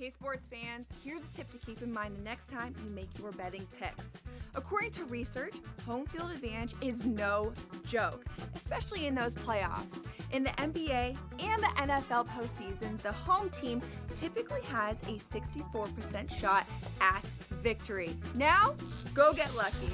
Hey sports fans, here's a tip to keep in mind the next time you make your betting picks. According to research, home field advantage is no joke, especially in those playoffs. In the NBA and the NFL postseason, the home team typically has a 64% shot at victory. Now, go get lucky.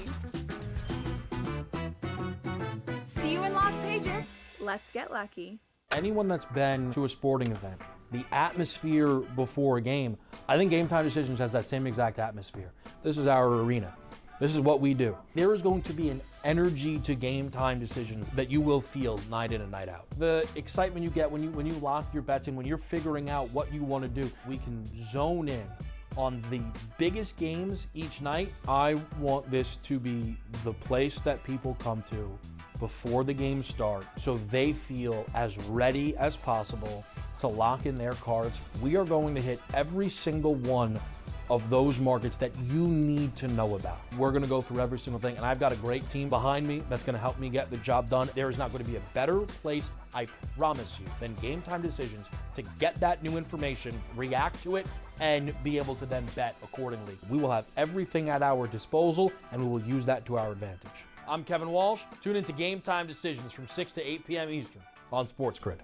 See you in Las Vegas. Let's get lucky. Anyone that's been to a sporting event, the atmosphere before a game, I think Game Time Decisions has that same exact atmosphere. This is our arena. This is what we do. There is going to be an energy to Game Time Decisions that you will feel night in and night out. The excitement you get when you lock your bets in, when you're figuring out what you want to do, we can zone in on the biggest games each night. I want this to be the place that people come to before the games start so they feel as ready as possible to lock in their cards. We are going to hit every single one of those markets that you need to know about. We're gonna go through every single thing, and I've got a great team behind me that's gonna help me get the job done. There is not gonna be a better place, I promise you, than Game Time Decisions to get that new information, react to it, and be able to then bet accordingly. We will have everything at our disposal, and we will use that to our advantage. I'm Kevin Walsh. Tune into Game Time Decisions from 6 to 8 p.m. Eastern on SportsGrid.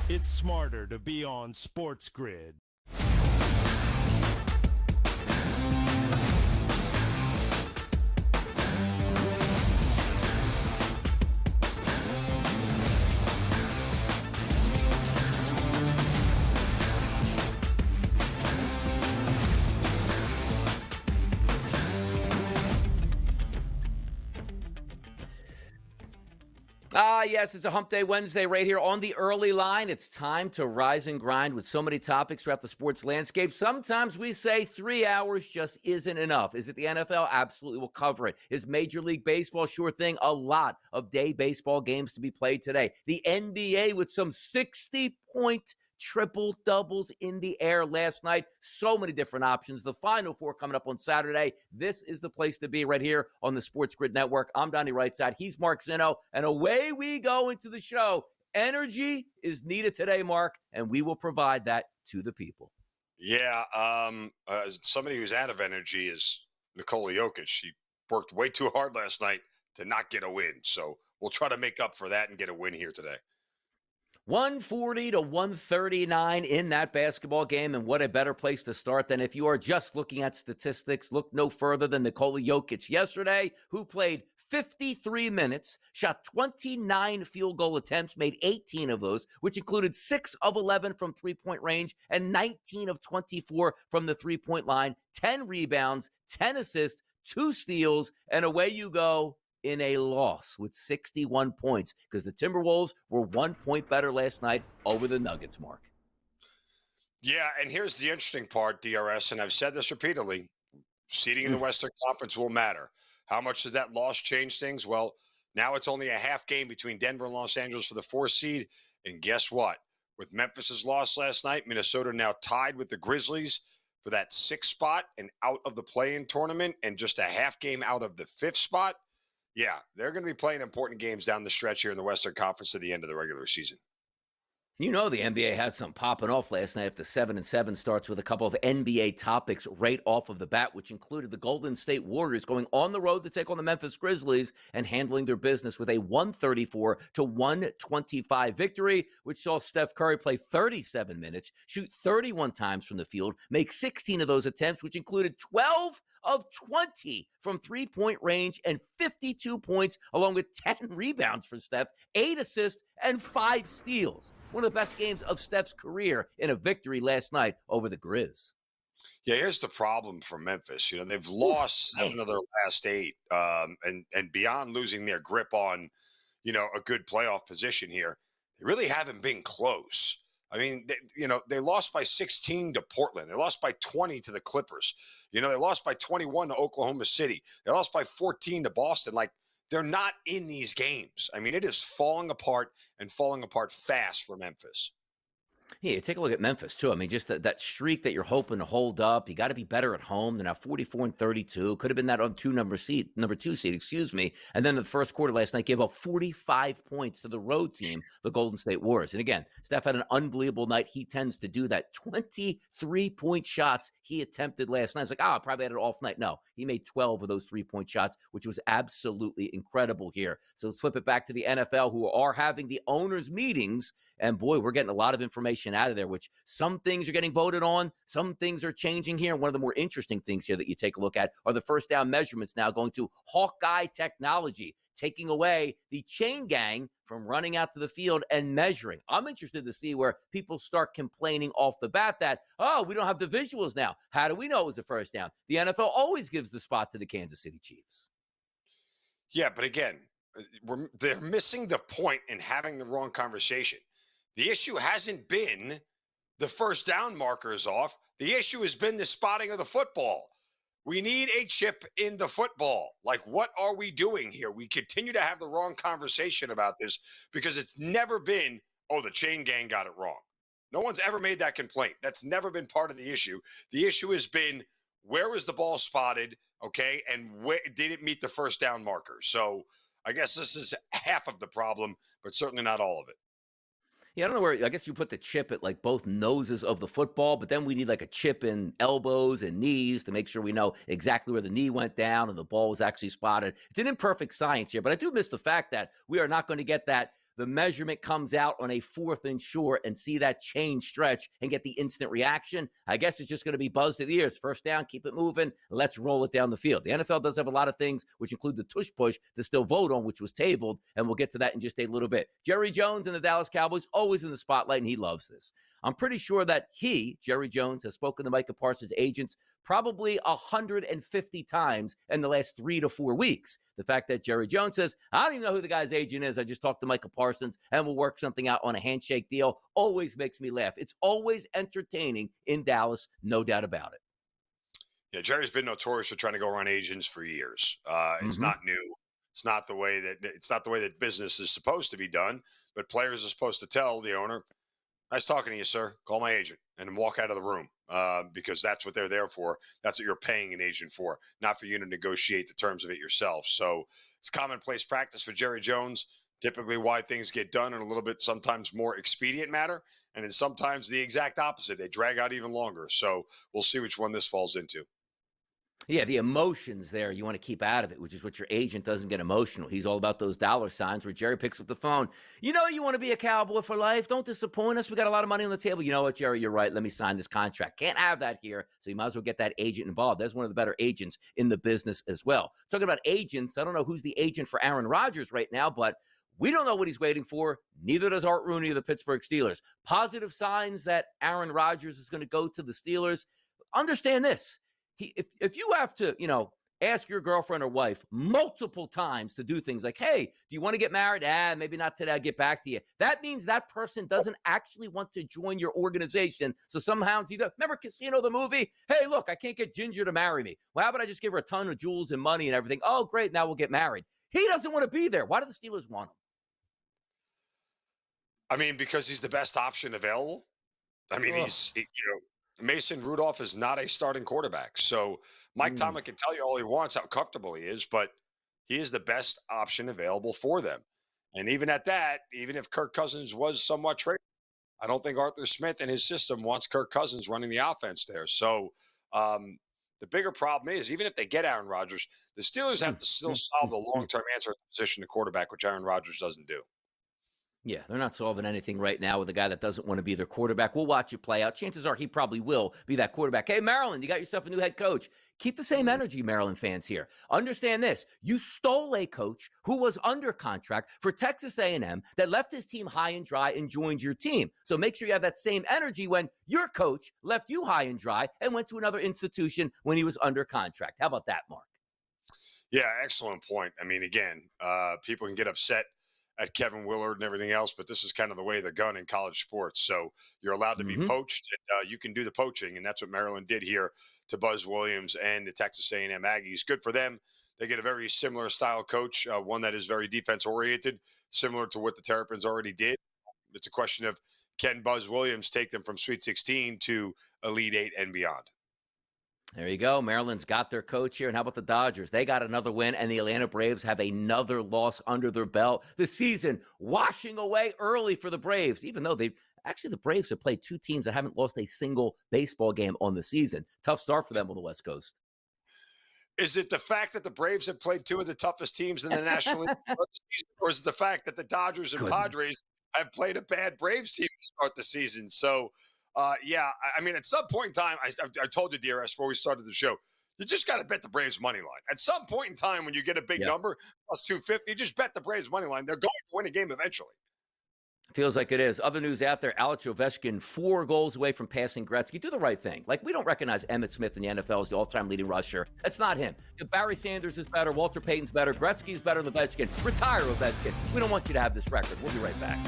It's smarter to be on SportsGrid. Yes, it's a Hump Day Wednesday right here on the early line. It's time to rise and grind with so many topics throughout the sports landscape. Sometimes we say 3 hours just isn't enough. Is it the NFL? Absolutely, we'll cover it. Is Major League Baseball? Sure thing. A lot of day baseball games to be played today. The NBA with some 60-point triple doubles in the air last night. So many different options. The Final Four coming up on Saturday. This is the place to be right here on the SportsGrid Network. I'm Donnie Rightside. He's Mark Zinno. And away we go into the show. Energy is needed today, Mark, and we will provide that to the people. Yeah, somebody who's out of energy is Nikola Jokic. He worked way too hard last night to not get a win. So we'll try to make up for that and get a win here today. 140 to 139 in that basketball game, and what a better place to start than if you are just looking at statistics. Look no further than Nikola Jokic yesterday, who played 53 minutes, shot 29 field goal attempts, made 18 of those, which included 6 of 11 from three-point range and 19 of 24 from the three-point line, 10 rebounds, 10 assists, 2 steals, and away you go in a loss with 61 points because the Timberwolves were 1 point better last night over the Nuggets, Mark. Yeah, and here's the interesting part, DRS, and I've said this repeatedly, seeding in the Western Conference will matter. How much does that loss change things? Well, now it's only a half game between Denver and Los Angeles for the 4th seed, and guess what? With Memphis's loss last night, Minnesota now tied with the Grizzlies for that 6th spot and out of the play-in tournament and just a half game out of the 5th spot. Yeah, they're going to be playing important games down the stretch here in the Western Conference to the end of the regular season. You know the NBA had some popping off last night. If the 7-7 starts with a couple of NBA topics right off of the bat, which included the Golden State Warriors going on the road to take on the Memphis Grizzlies and handling their business with a 134 to 125 victory, which saw Steph Curry play 37 minutes, shoot 31 times from the field, make 16 of those attempts, which included 12 of 20 from three-point range and 52 points, along with 10 rebounds for Steph, 8 assists, and 5 steals. One of the best games of Steph's career in a victory last night over the Grizz. Yeah, here's the problem for Memphis. You know, they've lost 7 of their last 8, and beyond losing their grip on, you know, a good playoff position here, they really haven't been close. I mean, they lost by 16 to Portland. They lost by 20 to the Clippers. You know, they lost by 21 to Oklahoma City. They lost by 14 to Boston. Like, they're not in these games. I mean, it is falling apart and falling apart fast for Memphis. Yeah, take a look at Memphis, too. I mean, just that streak that you're hoping to hold up. You got to be better at home. They're now 44-32. Could have been that on number two seed, excuse me. And then in the first quarter last night, gave up 45 points to the road team, the Golden State Warriors. And again, Steph had an unbelievable night. He tends to do that. 23-point shots he attempted last night. It's like, I probably had an off night. No, he made 12 of those 3-point shots, which was absolutely incredible here. So let's flip it back to the NFL, who are having the owners' meetings. And boy, we're getting a lot of information out of there, which some things are getting voted on. Some things are changing here. And one of the more interesting things here that you take a look at are the first down measurements now going to Hawkeye technology, taking away the chain gang from running out to the field and measuring. I'm interested to see where people start complaining off the bat that, oh, we don't have the visuals now. How do we know it was a first down? The NFL always gives the spot to the Kansas City Chiefs. Yeah, but again, they're missing the point and having the wrong conversation. The issue hasn't been the first down markers off. The issue has been the spotting of the football. We need a chip in the football. Like, what are we doing here? We continue to have the wrong conversation about this because it's never been, oh, the chain gang got it wrong. No one's ever made that complaint. That's never been part of the issue. The issue has been, where was the ball spotted, okay, and where did it meet the first down marker? So I guess this is half of the problem, but certainly not all of it. Yeah, I don't know where, I guess you put the chip at like both noses of the football, but then we need like a chip in elbows and knees to make sure we know exactly where the knee went down and the ball was actually spotted. It's an imperfect science here, but I do miss the fact that we are not going to get that. The measurement comes out on a 4th and short and see that chain stretch and get the instant reaction. I guess it's just going to be buzzed to the ears. First down, keep it moving. Let's roll it down the field. The NFL does have a lot of things, which include the tush push to still vote on, which was tabled, and we'll get to that in just a little bit. Jerry Jones and the Dallas Cowboys, always in the spotlight, and he loves this. I'm pretty sure that Jerry Jones, has spoken to Micah Parsons' agents probably 150 times in the last 3 to 4 weeks. The fact that Jerry Jones says, I don't even know who the guy's agent is. I just talked to Micah Parsons and we'll work something out on a handshake deal. Always makes me laugh. It's always entertaining in Dallas, no doubt about it. Yeah, Jerry's been notorious for trying to go around agents for years. It's not new. It's not the way that business is supposed to be done. But players are supposed to tell the owner, nice talking to you, sir. Call my agent and then walk out of the room because that's what they're there for. That's what you're paying an agent for, not for you to negotiate the terms of it yourself. So it's commonplace practice for Jerry Jones, typically why things get done in a little bit sometimes more expedient matter, and then sometimes the exact opposite. They drag out even longer. So we'll see which one this falls into. Yeah, the emotions there, you want to keep out of it, which is what your agent doesn't get emotional. He's all about those dollar signs where Jerry picks up the phone. You know, you want to be a Cowboy for life. Don't disappoint us. We got a lot of money on the table. You know what, Jerry, you're right. Let me sign this contract. Can't have that here. So you might as well get that agent involved. That's one of the better agents in the business as well. Talking about agents, I don't know who's the agent for Aaron Rodgers right now, but we don't know what he's waiting for. Neither does Art Rooney of the Pittsburgh Steelers. Positive signs that Aaron Rodgers is going to go to the Steelers. Understand this. If you have to, ask your girlfriend or wife multiple times to do things like, hey, do you want to get married? Maybe not today. I'll get back to you. That means that person doesn't actually want to join your organization. So somehow it's either, remember Casino, the movie? Hey, look, I can't get Ginger to marry me. Well, how about I just give her a ton of jewels and money and everything? Oh, great. Now we'll get married. He doesn't want to be there. Why do the Steelers want him? I mean, because he's the best option available. I mean, Mason Rudolph is not a starting quarterback. So Mike Tomlin can tell you all he wants how comfortable he is, but he is the best option available for them. And even at that, even if Kirk Cousins was somewhat traded, I don't think Arthur Smith and his system wants Kirk Cousins running the offense there. So the bigger problem is, even if they get Aaron Rodgers, the Steelers have to still solve the long-term answer at the position of quarterback, which Aaron Rodgers doesn't do. Yeah, they're not solving anything right now with a guy that doesn't want to be their quarterback. We'll watch it play out. Chances are he probably will be that quarterback. Hey, Maryland, you got yourself a new head coach. Keep the same energy, Maryland fans here. Understand this. You stole a coach who was under contract for Texas A&M that left his team high and dry and joined your team. So make sure you have that same energy when your coach left you high and dry and went to another institution when he was under contract. How about that, Mark? Yeah, excellent point. I mean, again, people can get upset at Kevin Willard and everything else, but this is kind of the way of the gun in college sports. So you're allowed to be poached, and you can do the poaching, and that's what Maryland did here to Buzz Williams and the Texas A&M Aggies. Good for them. They get a very similar style coach, one that is very defense oriented, similar to what the Terrapins already did. It's a question of, can Buzz Williams take them from Sweet 16 to Elite 8 and beyond? There you go. Maryland's got their coach here. And how about the Dodgers? They got another win, and the Atlanta Braves have another loss under their belt. The season washing away early for the Braves, even though the Braves have played two teams that haven't lost a single baseball game on the season. Tough start for them on the West Coast. Is it the fact that the Braves have played two of the toughest teams in the National League season, or is it the fact that the Dodgers and Padres have played a bad Braves team to start the season? So, yeah, I mean, at some point in time, I told you, DRS, before we started the show, you just got to bet the Braves money line. At some point in time, when you get a big number, plus 250, you just bet the Braves money line. They're going to win a game eventually. Feels like it is. Other news out there, Alex Ovechkin, 4 goals away from passing Gretzky. Do the right thing. Like, we don't recognize Emmitt Smith in the NFL as the all-time leading rusher. That's not him. If Barry Sanders is better, Walter Payton's better, Gretzky's better than Ovechkin, retire Ovechkin. We don't want you to have this record. We'll be right back.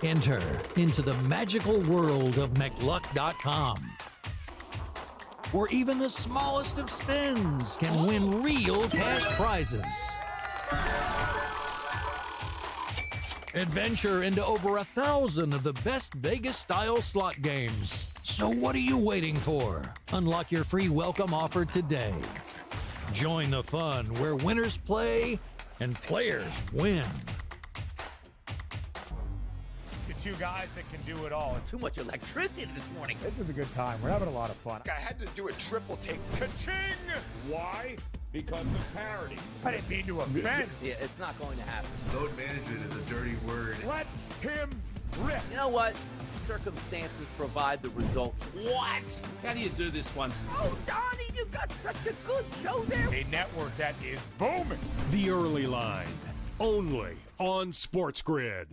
Enter into the magical world of McLuck.com, where even the smallest of spins can win real cash prizes. Adventure into over 1,000 of the best Vegas-style slot games. So what are you waiting for? Unlock your free welcome offer today. Join the fun where winners play and players win. Two guys that can do it all. It's Too much electricity this morning. This is a good time. We're having a lot of fun. I had to do a triple take. ka-ching! Why? Because of parity. I didn't mean to offend. Yeah, it's not going to happen. Load management is a dirty word. Let him rip. You know what? Circumstances provide the results. What? How do you do this once? Oh, Donnie, you got such a good show there. A network that is booming. The Early Line, only on SportsGrid.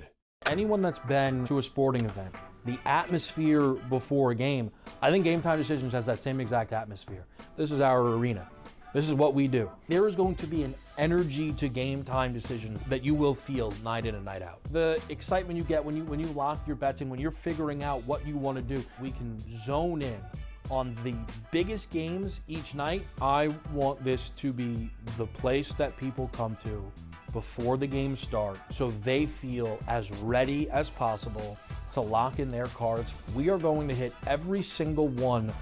Anyone that's been to a sporting event, the atmosphere before a game, I think Game Time Decisions has that same exact atmosphere. This is our arena. This is what we do. There is going to be an energy to Game Time Decisions that you will feel night in and night out. The excitement you get when you lock your bets in, when you're figuring out what you want to do, we can zone in on the biggest games each night. I want this to be the place that people come to before the games start, so they feel as ready as possible to lock in their cards. We are going to hit every single one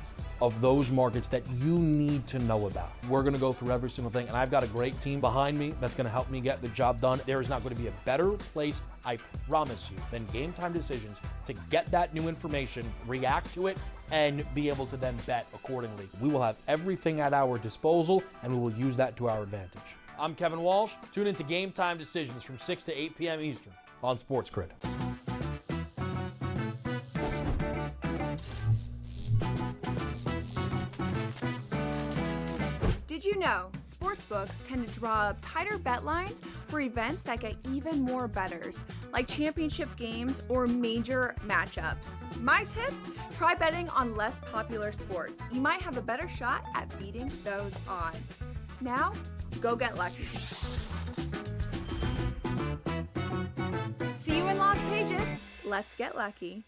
of those markets that you need to know about. We're gonna go through every single thing, and I've got a great team behind me that's gonna help me get the job done. There is not gonna be a better place, I promise you, than Game Time Decisions to get that new information, react to it, and be able to then bet accordingly. We will have everything at our disposal, and we will use that to our advantage. I'm Kevin Walsh. Tune into Game Time Decisions from 6 to 8 p.m. Eastern on SportsGrid. Did you know sportsbooks tend to draw up tighter bet lines for events that get even more bettors, like championship games or major matchups? My tip? Try betting on less popular sports. You might have a better shot at beating those odds. Now, go get lucky. See you in Las Pages. Let's get lucky.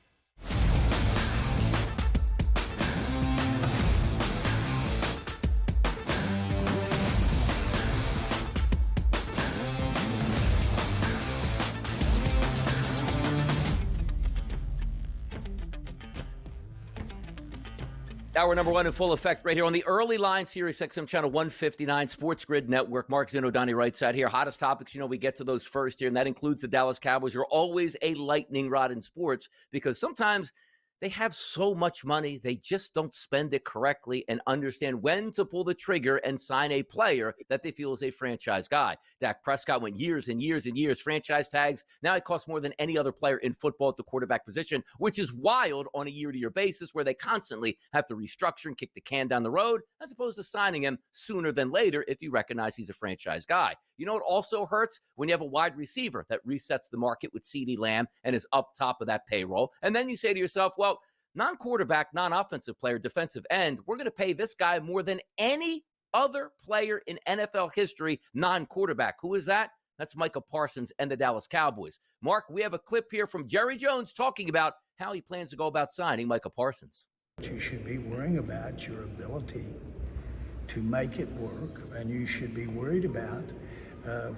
Hour number 1 in full effect right here on the Early Line, Sirius XM Channel 159, SportsGrid Network. Mark Zino, Donnie right side here. Hottest topics, we get to those first here, and that includes the Dallas Cowboys. You're always a lightning rod in sports because sometimes they have so much money, they just don't spend it correctly and understand when to pull the trigger and sign a player that they feel is a franchise guy. Dak Prescott went years and years and years, franchise tags. Now it costs more than any other player in football at the quarterback position, which is wild on a year-to-year basis where they constantly have to restructure and kick the can down the road as opposed to signing him sooner than later if you recognize he's a franchise guy. You know what also hurts? When you have a wide receiver that resets the market with CeeDee Lamb and is up top of that payroll. And then you say to yourself, well, non-quarterback, non-offensive player, defensive end. We're going to pay this guy more than any other player in NFL history, non-quarterback. Who is that? That's Micah Parsons and the Dallas Cowboys. Mark, we have a clip here from Jerry Jones talking about how he plans to go about signing Micah Parsons. You should be worrying about your ability to make it work, and you should be worried about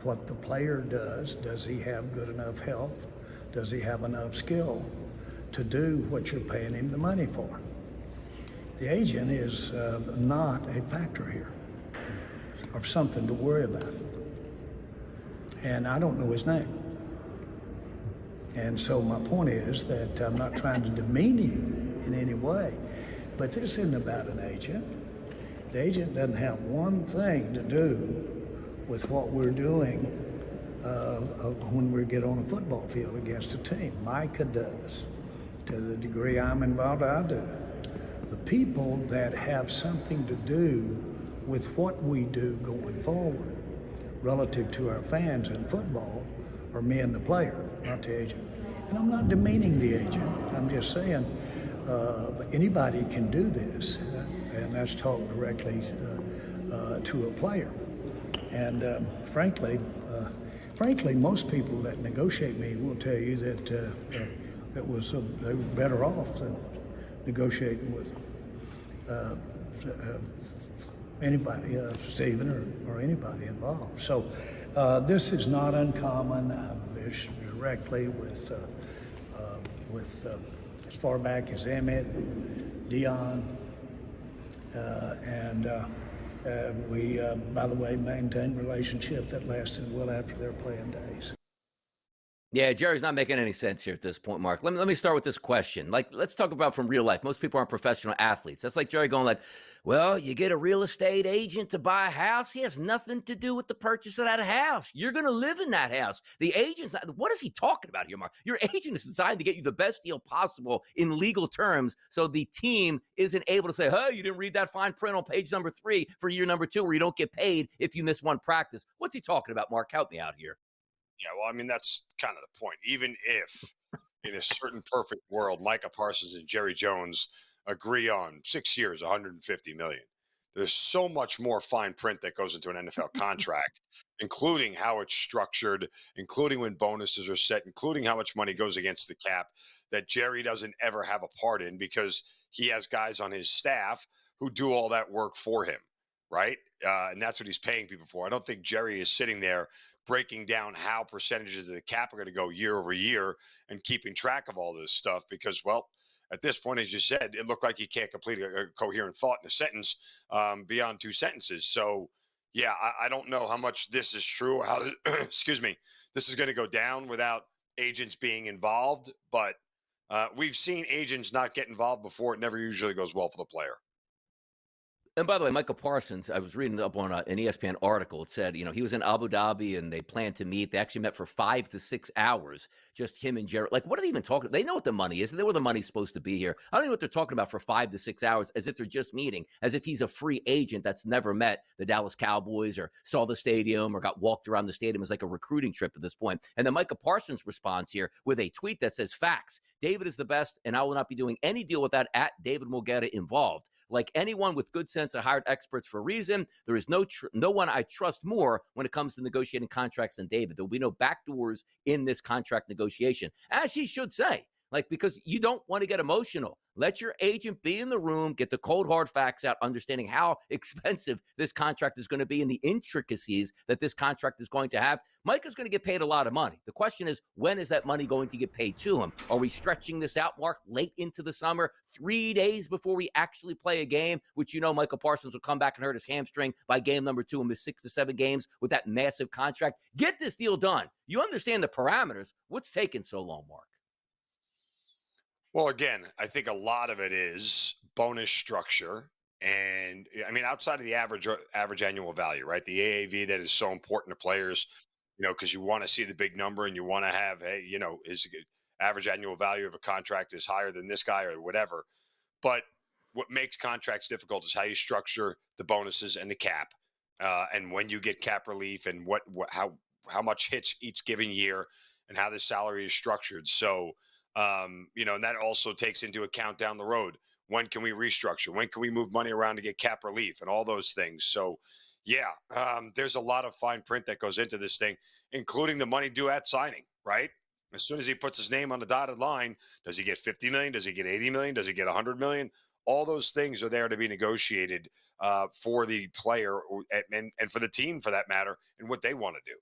what the player does. Does he have good enough health? Does he have enough skill to do what you're paying him the money for? The agent is not a factor here, or something to worry about. And I don't know his name. And so my point is that I'm not trying to demean him in any way, but this isn't about an agent. The agent doesn't have one thing to do with what we're doing when we get on a football field against a team. Micah does. To the degree I'm involved, I do. The people that have something to do with what we do going forward relative to our fans in football are me and the player, not the agent. And I'm not demeaning the agent. I'm just saying anybody can do this, and that's talk directly to a player. And frankly, most people that negotiate me will tell you that they were better off than negotiating with anybody, Stephen or anybody involved. So this is not uncommon. I've issued directly with as far back as Emmett, Dion, and we, by the way, maintained a relationship that lasted well after their playing days. Yeah, Jerry's not making any sense here at this point, Mark. Let me start with this question. Let's talk about from real life. Most people aren't professional athletes. That's like Jerry going well, you get a real estate agent to buy a house. He has nothing to do with the purchase of that house. You're going to live in that house. The agent's not, what is he talking about here, Mark? Your agent is designed to get you the best deal possible in legal terms, so the team isn't able to say, hey, you didn't read that fine print on page number 3 for year number 2 where you don't get paid if you miss one practice. What's he talking about, Mark? Help me out here. Yeah, well, I mean, that's kind of the point. Even if in a certain perfect world, Micah Parsons and Jerry Jones agree on 6 years, $150 million, there's so much more fine print that goes into an NFL contract, including how it's structured, including when bonuses are set, including how much money goes against the cap, that Jerry doesn't ever have a part in because he has guys on his staff who do all that work for him, right? And that's what he's paying people for. I don't think Jerry is sitting there breaking down how percentages of the cap are going to go year over year and keeping track of all this stuff because, well, at this point, as you said, it looked like he can't complete a coherent thought in a sentence beyond 2 sentences. So, yeah, I don't know how much this is true or how, excuse me, this is going to go down without agents being involved. But we've seen agents not get involved before. It never usually goes well for the player. And by the way, Micah Parsons, I was reading up on an ESPN article. It said, he was in Abu Dhabi and they planned to meet. They actually met for 5 to 6 hours, just him and Jared. What are they even talking? They know what the money is. They know where the money's supposed to be here. I don't know what they're talking about for 5 to 6 hours, as if they're just meeting, as if he's a free agent that's never met the Dallas Cowboys or saw the stadium or got walked around the stadium as like a recruiting trip at this point. And then Micah Parsons responds here with a tweet that says, facts, David is the best, and I will not be doing any deal with that at David Mulgeta involved. Like anyone with good sense, I hired experts for a reason. There is no one I trust more when it comes to negotiating contracts than David. There will be no backdoors in this contract negotiation, as he should say. Because you don't want to get emotional. Let your agent be in the room, get the cold, hard facts out, understanding how expensive this contract is going to be and the intricacies that this contract is going to have. Mike is going to get paid a lot of money. The question is, when is that money going to get paid to him? Are we stretching this out, Mark, late into the summer, 3 days before we actually play a game, which Michael Parsons will come back and hurt his hamstring by game number 2 and miss 6 to 7 games with that massive contract? Get this deal done. You understand the parameters. What's taking so long, Mark? Well, again, I think a lot of it is bonus structure. And I mean, outside of the average annual value, right? The AAV that is so important to players, because you want to see the big number and you want to have, is average annual value of a contract is higher than this guy or whatever. But what makes contracts difficult is how you structure the bonuses and the cap, and when you get cap relief and how much hits each given year and how the salary is structured. So, And that also takes into account down the road. When can we restructure? When can we move money around to get cap relief and all those things? So, yeah, there's a lot of fine print that goes into this thing, including the money due at signing, right? As soon as he puts his name on the dotted line, does he get 50 million? Does he get 80 million? Does he get 100 million? All those things are there to be negotiated for the player and for the team, for that matter, and what they want to do.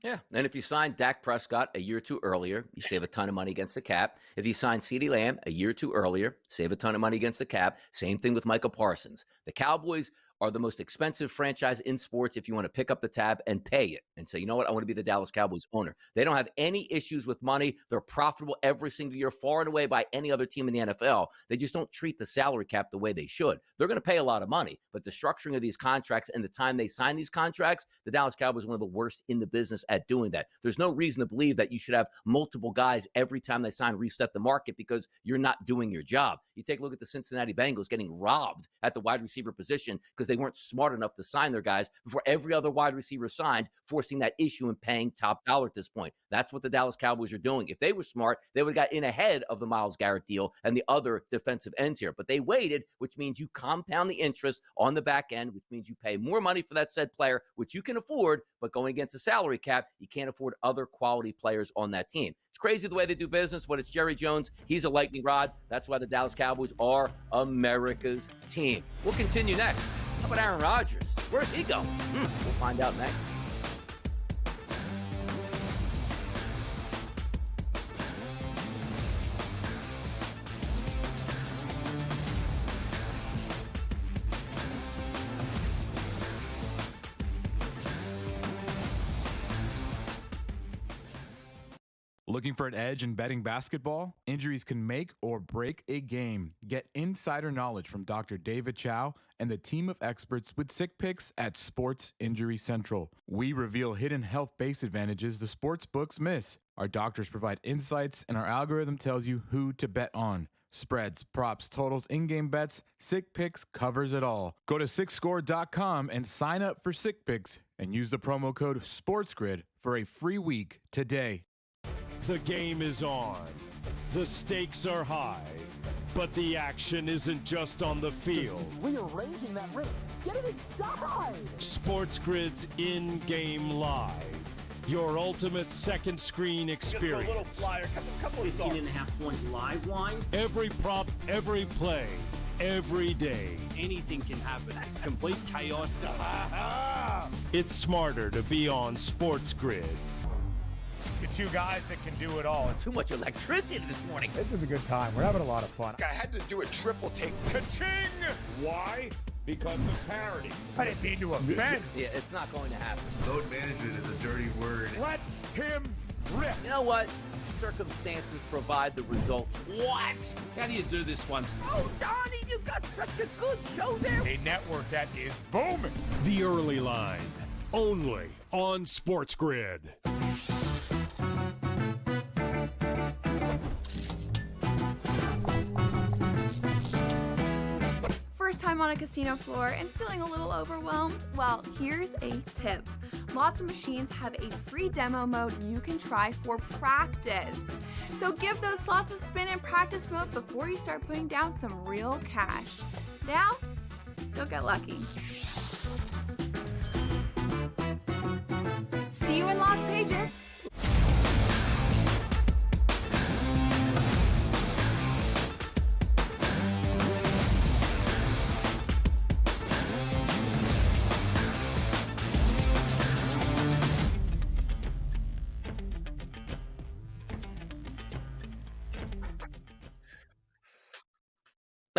Yeah, and if you sign Dak Prescott a year or two earlier, you save a ton of money against the cap. If you sign CeeDee Lamb a year or two earlier, save a ton of money against the cap. Same thing with Micah Parsons. The Cowboys are the most expensive franchise in sports if you want to pick up the tab and pay it and say, you know what, I want to be the Dallas Cowboys owner. They don't have any issues with money. They're profitable every single year, far and away by any other team in the NFL. They just don't treat the salary cap the way they should. They're going to pay a lot of money, but the structuring of these contracts and the time they sign these contracts, the Dallas Cowboys are one of the worst in the business at doing that. There's no reason to believe that you should have multiple guys every time they sign, reset the market, because you're not doing your job. You take a look at the Cincinnati Bengals getting robbed at the wide receiver position because they weren't smart enough to sign their guys before every other wide receiver signed, forcing that issue and paying top dollar at this point. That's what the Dallas Cowboys are doing. If they were smart, they would have got in ahead of the Myles Garrett deal and the other defensive ends here. But they waited, which means you compound the interest on the back end, which means you pay more money for that said player, which you can afford, but going against the salary cap, you can't afford other quality players on that team. It's crazy the way they do business, but it's Jerry Jones. He's a lightning rod. That's why the Dallas Cowboys are America's team. We'll continue next. How about Aaron Rodgers? Where's he going? We'll find out next. Looking for an edge in betting basketball? Injuries can make or break a game. Get insider knowledge from Dr. David Chow and the team of experts with Sick Picks at Sports Injury Central. We reveal hidden health-based advantages the sports books miss. Our doctors provide insights, and our algorithm tells you who to bet on. Spreads, props, totals, in-game bets, Sick Picks covers it all. Go to SickScore.com and sign up for Sick Picks and use the promo code SportsGrid for a free week today. The game is on. The stakes are high. But the action isn't just on the field. He's rearranging that rim. Get it inside! SportsGrid's in-game live. Your ultimate second screen experience. A little flyer, couple 15.5 point live line. Every prop, every play, every day. Anything can happen. That's complete chaos. It's smarter to be on SportsGrid. Two guys that can do it all. Too much electricity this morning. This is a good time. We're having a lot of fun. I had to do a triple take. Ka-ching! Why? Because of parity. I didn't mean to offend. Yeah, it's not going to happen. Load management is a dirty word. Let him rip. You know what? Circumstances provide the results. What? How do you do this one? Oh, Donnie, you got such a good show there. A network that is booming. The Early Line, only on SportsGrid. First time on a casino floor and feeling a little overwhelmed? Well, here's a tip. Lots of machines have a free demo mode you can try for practice. So give those slots a spin in practice mode before you start putting down some real cash. Now, go get lucky. See you in Las Vegas.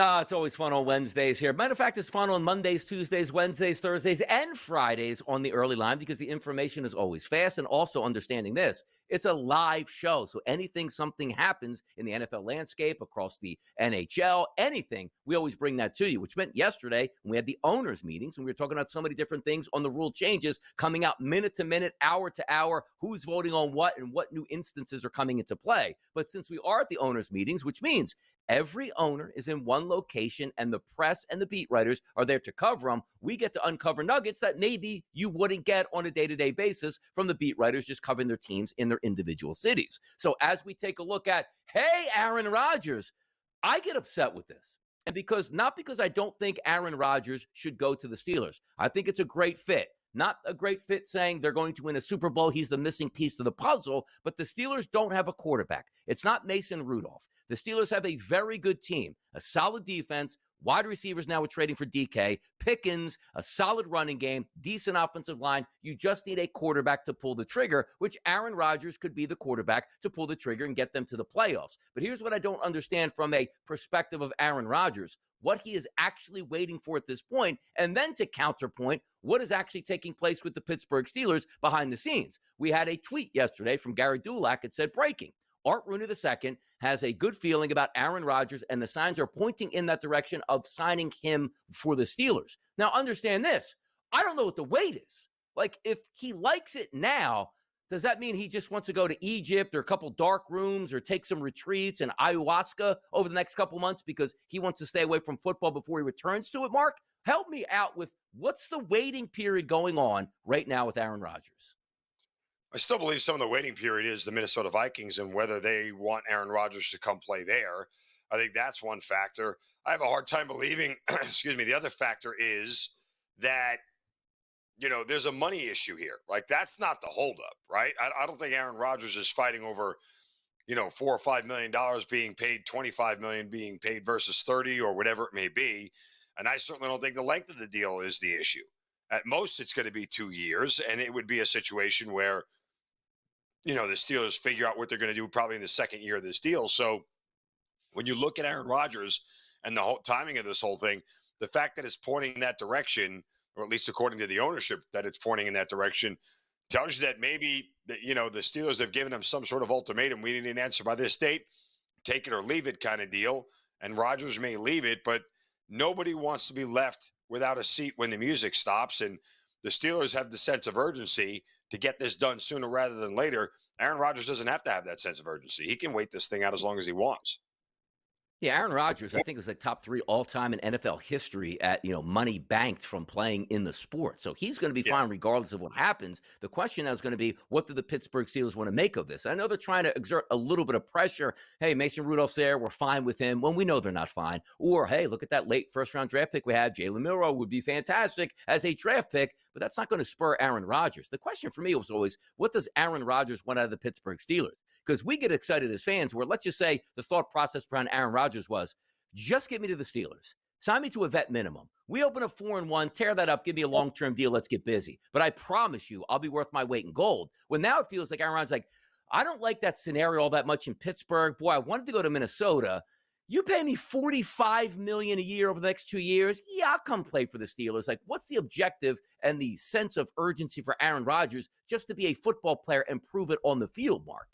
It's always fun on Wednesdays here. Matter of fact, it's fun on Mondays, Tuesdays, Wednesdays, Thursdays, and Fridays on the Early Line because the information is always fast. And also understanding this, it's a live show. So something happens in the NFL landscape, across the NHL, anything, we always bring that to you, which meant yesterday when we had the owners' meetings and we were talking about so many different things on the rule changes coming out minute to minute, hour to hour, who's voting on what and what new instances are coming into play. But since we are at the owners' meetings, which means every owner is in one one location and the press and the beat writers are there to cover them, we get to uncover nuggets that maybe you wouldn't get on a day-to-day basis from the beat writers just covering their teams in their individual cities. So as we take a look at, hey, Aaron Rodgers, I get upset with this. And not because I don't think Aaron Rodgers should go to the Steelers. I think it's a great fit. Not a great fit saying they're going to win a Super Bowl. He's the missing piece to the puzzle, but the Steelers don't have a quarterback. It's not Mason Rudolph. The Steelers have a very good team, a solid defense, wide receivers now are trading for DK, Pickens, a solid running game, decent offensive line. You just need a quarterback to pull the trigger, which Aaron Rodgers could be the quarterback to pull the trigger and get them to the playoffs. But here's what I don't understand from a perspective of Aaron Rodgers, what he is actually waiting for at this point, and then to counterpoint, what is actually taking place with the Pittsburgh Steelers behind the scenes. We had a tweet yesterday from Gary Dulac. It said, breaking. Art Rooney II has a good feeling about Aaron Rodgers, and the signs are pointing in that direction of signing him for the Steelers. Now, understand this. I don't know what the wait is. Like, if he likes it now, does that mean he just wants to go to Egypt or a couple dark rooms or take some retreats and ayahuasca over the next couple months because he wants to stay away from football before he returns to it, Mark? Help me out with what's the waiting period going on right now with Aaron Rodgers? I still believe some of the waiting period is the Minnesota Vikings and whether they want Aaron Rodgers to come play there. I think that's one factor. I have a hard time believing, excuse me, the other factor is that, you know, there's a money issue here. Like, that's not the holdup, right? I don't think Aaron Rodgers is fighting over, you know, $4 or $5 million being paid, $25 million being paid versus 30 or whatever it may be. And I certainly don't think the length of the deal is the issue. At most, it's going to be 2 years, and it would be a situation where, you know, the Steelers figure out what they're going to do probably in the second year of this deal. So when you look at Aaron Rodgers and the whole timing of this whole thing, the fact that it's pointing in that direction, or at least according to the ownership that it's pointing in that direction, tells you that maybe, you know, the Steelers have given him some sort of ultimatum. We need an answer by this date, take it or leave it kind of deal. And Rodgers may leave it, but nobody wants to be left without a seat when the music stops. And the Steelers have the sense of urgency to get this done sooner rather than later. Aaron Rodgers doesn't have to have that sense of urgency. He can wait this thing out as long as he wants. Yeah, Aaron Rodgers, I think, is like top 3 all-time in NFL history at, you know, money banked from playing in the sport. So he's going to be fine regardless of what happens. The question now is going to be, what do the Pittsburgh Steelers want to make of this? I know they're trying to exert a little bit of pressure. Hey, Mason Rudolph's there. We're fine with him. When we know they're not fine. Or, hey, look at that late first-round draft pick we had. Jalen Milroe would be fantastic as a draft pick, but that's not going to spur Aaron Rodgers. The question for me was always, what does Aaron Rodgers want out of the Pittsburgh Steelers? Because we get excited as fans where, let's just say, the thought process behind Aaron Rodgers was, just get me to the Steelers. Sign me to a vet minimum. We open up 4-1, tear that up, give me a long-term deal, let's get busy. But I promise you, I'll be worth my weight in gold. Well, now it feels like Aaron Rodgers like, I don't like that scenario all that much in Pittsburgh. Boy, I wanted to go to Minnesota. You pay me $45 million a year over the next 2 years. Yeah, I'll come play for the Steelers. Like, what's the objective and the sense of urgency for Aaron Rodgers just to be a football player and prove it on the field, Mark?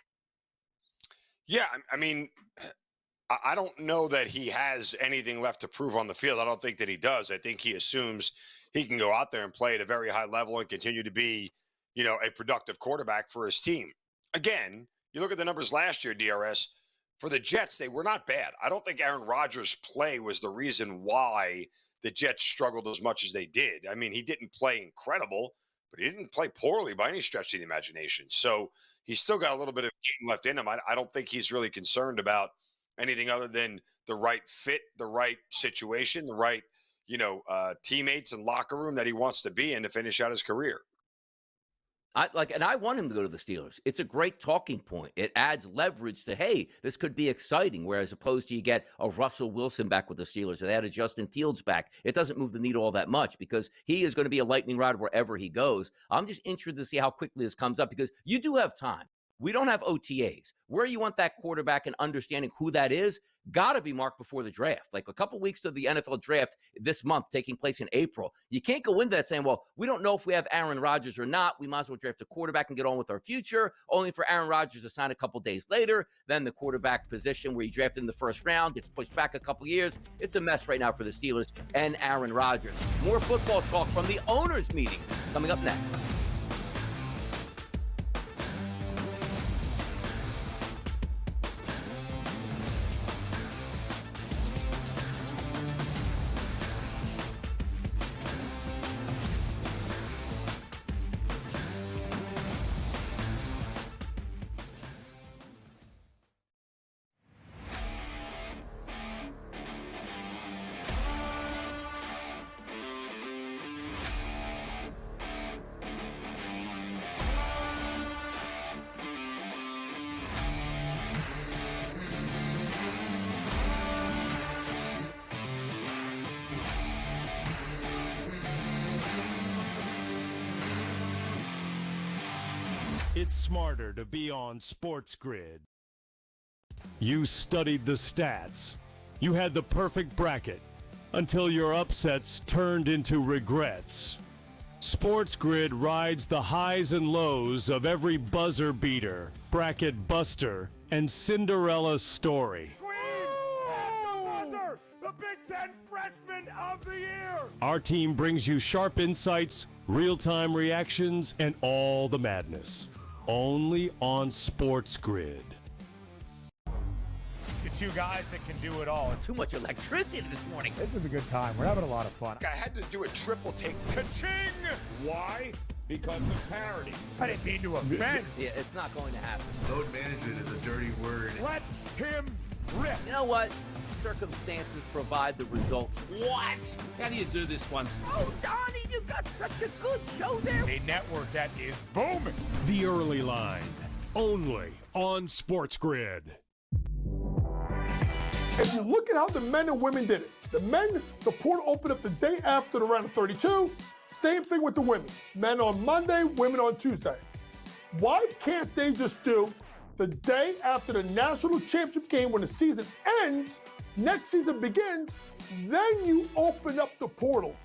Yeah, I mean, I don't know that he has anything left to prove on the field. I don't think that he does. I think he assumes he can go out there and play at a very high level and continue to be, you know, a productive quarterback for his team. Again, you look at the numbers last year, DRS, for the Jets, they were not bad. I don't think Aaron Rodgers' play was the reason why the Jets struggled as much as they did. I mean, he didn't play incredible, but he didn't play poorly by any stretch of the imagination. So he's still got a little bit of game left in him. I don't think he's really concerned about anything other than the right fit, the right situation, the right, you know, teammates and locker room that he wants to be in to finish out his career. I want him to go to the Steelers. It's a great talking point. It adds leverage to, hey, this could be exciting. Whereas opposed to you get a Russell Wilson back with the Steelers, or they had a Justin Fields back. It doesn't move the needle all that much because he is going to be a lightning rod wherever he goes. I'm just interested to see how quickly this comes up because you do have time. We don't have OTAs. Where you want that quarterback and understanding who that is, got to be marked before the draft. Like a couple weeks to the NFL draft this month taking place in April. You can't go into that saying, well, we don't know if we have Aaron Rodgers or not. We might as well draft a quarterback and get on with our future, only for Aaron Rodgers to sign a couple days later. Then the quarterback position where he drafted in the first round gets pushed back a couple years. It's a mess right now for the Steelers and Aaron Rodgers. More football talk from the owners' meetings coming up next. It's smarter to be on SportsGrid. You studied the stats. You had the perfect bracket until your upsets turned into regrets. SportsGrid rides the highs and lows of every buzzer beater, bracket buster, and Cinderella story. The Big Ten Freshman of the Year! Our team brings you sharp insights, real-time reactions, and all the madness. Only on SportsGrid. The two guys that can do it all. Too much electricity this morning. This is a good time. We're having a lot of fun. I had to do a triple take. Ka-ching! Why? Because of parity. I didn't mean to offend. Yeah, it's not going to happen. Load management is a dirty word. Let him rip. You know what? Circumstances provide the results. What? How do you do this once? Oh, Donnie, you got such a good show there. A network that is booming. The Early Line. Only on SportsGrid. If you look at how the men and women did it, the men, the portal opened up the day after the round of 32. Same thing with the women. Men on Monday, women on Tuesday. Why can't they just do the day after the national championship game when the season ends, next season begins, then you open up the portal.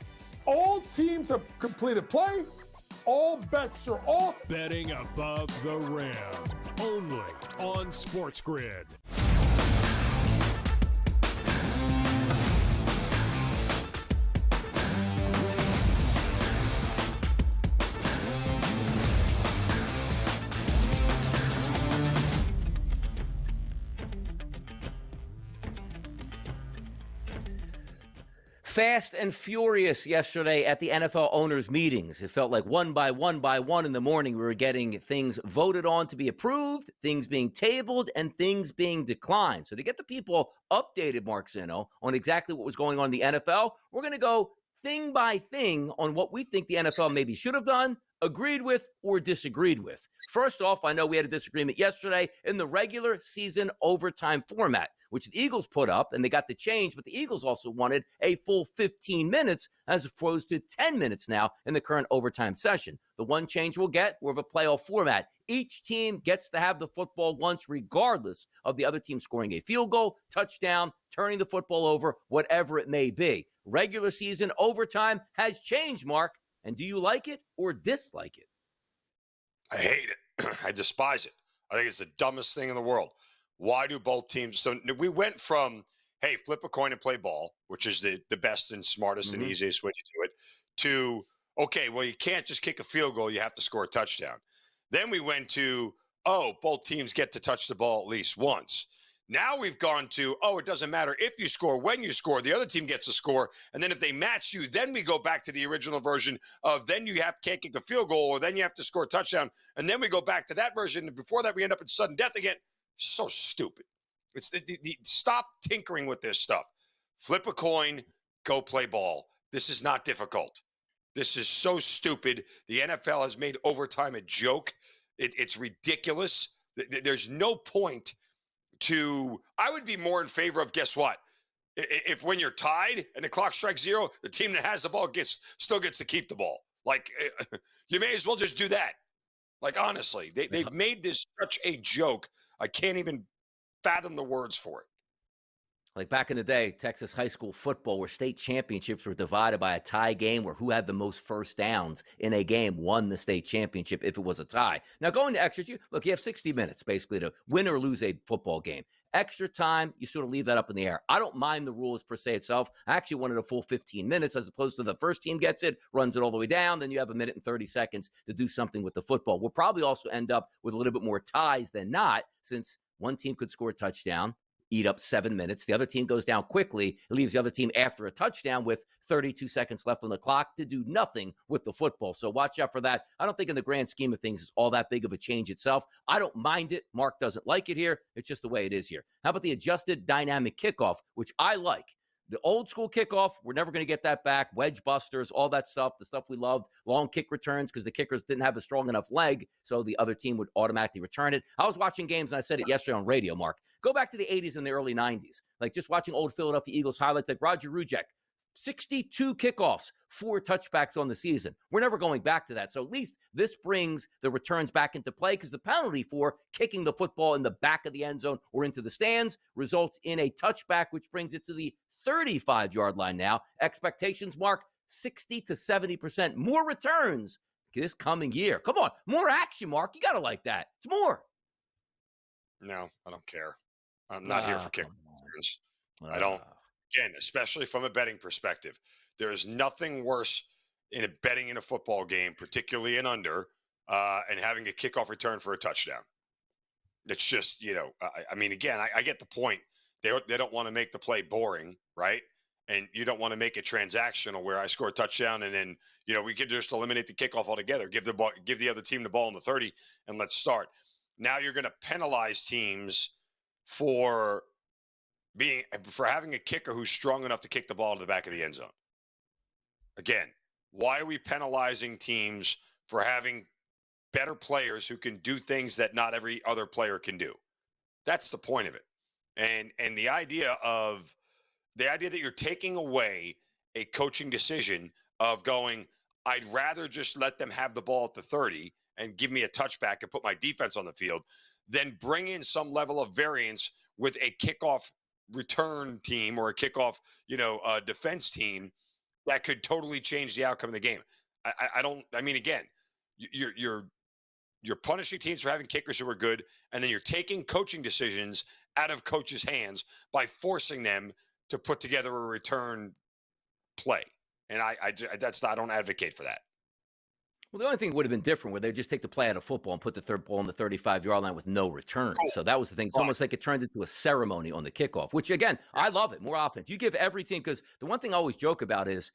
All teams have completed play. All bets are off. Betting above the rim. Only on SportsGrid. Fast and furious yesterday at the NFL owners' meetings. It felt like one by one in the morning, we were getting things voted on to be approved, things being tabled, and things being declined. So to get the people updated, Mark Zino, on exactly what was going on in the NFL, we're going to go thing by thing on what we think the NFL maybe should have done, agreed with, or disagreed with. First off, I know we had a disagreement yesterday in the regular season overtime format, which the Eagles put up, and they got the change, but the Eagles also wanted a full 15 minutes as opposed to 10 minutes now in the current overtime session. The one change we'll get, we're of a playoff format. Each team gets to have the football once regardless of the other team scoring a field goal, touchdown, turning the football over, whatever it may be. Regular season overtime has changed, Mark. And do you like it or dislike it? I hate it. I despise it. I think it's the dumbest thing in the world. Why do both teams? So we went from, hey, flip a coin and play ball, which is the best and smartest and easiest way to do it, to, okay, well, you can't just kick a field goal. You have to score a touchdown. Then we went to, oh, both teams get to touch the ball at least once. Now we've gone to, oh, it doesn't matter if you score, when you score, the other team gets a score. And then if they match you, then we go back to the original version of then you can't kick a field goal, or then you have to score a touchdown. And then we go back to that version. And before that, we end up in sudden death again. So stupid. It's stop tinkering with this stuff. Flip a coin, go play ball. This is not difficult. This is so stupid. The NFL has made overtime a joke. It's ridiculous. There's no point to, I would be more in favor of, guess what? If when you're tied and the clock strikes zero, the team that has the ball still gets to keep the ball. Like, you may as well just do that. Like, honestly, they've made this such a joke. I can't even fathom the words for it. Like back in the day, Texas high school football, where state championships were divided by a tie game where who had the most first downs in a game won the state championship if it was a tie. Now, going to extras, you have 60 minutes basically to win or lose a football game. Extra time, you sort of leave that up in the air. I don't mind the rules per se itself. I actually wanted a full 15 minutes as opposed to the first team gets it, runs it all the way down, then you have a minute and 30 seconds to do something with the football. We'll probably also end up with a little bit more ties than not, since one team could score a touchdown, eat up 7 minutes. The other team goes down quickly. It leaves the other team after a touchdown with 32 seconds left on the clock to do nothing with the football. So watch out for that. I don't think in the grand scheme of things it's all that big of a change itself. I don't mind it. Mark doesn't like it here. It's just the way it is here. How about the adjusted dynamic kickoff, which I like? The old school kickoff, we're never going to get that back. Wedge busters, all that stuff, the stuff we loved. Long kick returns because the kickers didn't have a strong enough leg, so the other team would automatically return it. I was watching games, and I said it yesterday on radio, Mark. Go back to the 80s and the early 90s. Like just watching old Philadelphia Eagles highlights like Roger Rujek, 62 kickoffs, 4 touchbacks on the season. We're never going back to that. So at least this brings the returns back into play, because the penalty for kicking the football in the back of the end zone or into the stands results in a touchback, which brings it to the 35-yard line now. Expectations, Mark, 60 to 70% more returns this coming year. Come on, more action, Mark. You got to like that. It's more. No, I don't care. I'm not here for kick returns. I don't. Again, especially from a betting perspective, there is nothing worse in betting in a football game, particularly in under, and having a kickoff return for a touchdown. It's just, I mean, again, I get the point. They don't want to make the play boring, right? And you don't want to make it transactional where I score a touchdown and then, we could just eliminate the kickoff altogether. Give the other team the ball in the 30 and let's start. Now you're going to penalize teams for having a kicker who's strong enough to kick the ball to the back of the end zone. Again, why are we penalizing teams for having better players who can do things that not every other player can do? That's the point of it. And the idea that you're taking away a coaching decision of going, I'd rather just let them have the ball at the 30 and give me a touchback and put my defense on the field than bring in some level of variance with a kickoff return team or a kickoff, defense team that could totally change the outcome of the game. Again, you're punishing teams for having kickers who are good, and then you're taking coaching decisions out of coaches' hands by forcing them to put together a return play. And I don't advocate for that. Well, the only thing would have been different where they just take the play out of football and put the third ball on the 35-yard line with no return. Cool. So that was the thing. It's almost like it turned into a ceremony on the kickoff, which, again, I love it. More offense. You give every team, because the one thing I always joke about is